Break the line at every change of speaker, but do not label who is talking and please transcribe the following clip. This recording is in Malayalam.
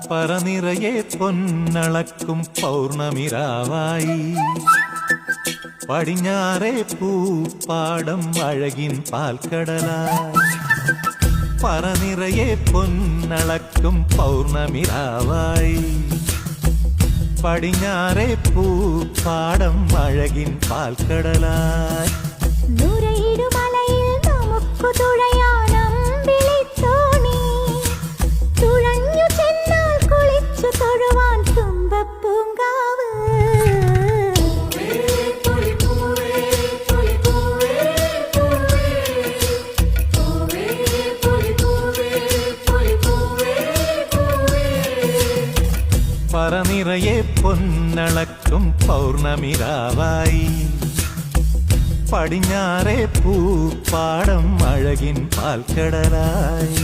പറനിറയെ പൊന്നളക്കും പൗർണമിരാവായി പടിഞ്ഞാറേ പൂപ്പാടം അഴകിൻ പാൽക്കടലായി പറനിറയെ പൊന്നളക്കും പൗർണമിരാവായി പടിഞ്ഞാറേ പൂപ്പാടം അഴകിൻ പാൽക്കടലായി
നുരയിടുമലയിൽ നമുക്കു തുഴയാനമ്പിളിത്തോണി തുഴഞ്ഞു ചെന്നാൽ കുളിച്ചു തൊഴുവാൻ തുമ്പപ്പൂങ്കാവ്
പറനിറയെ പൊന്നളക്കും പൗർണമിരാവായി പടിഞ്ഞാറേ പൂപ്പാടം അഴകിൻ പാൽക്കടലായി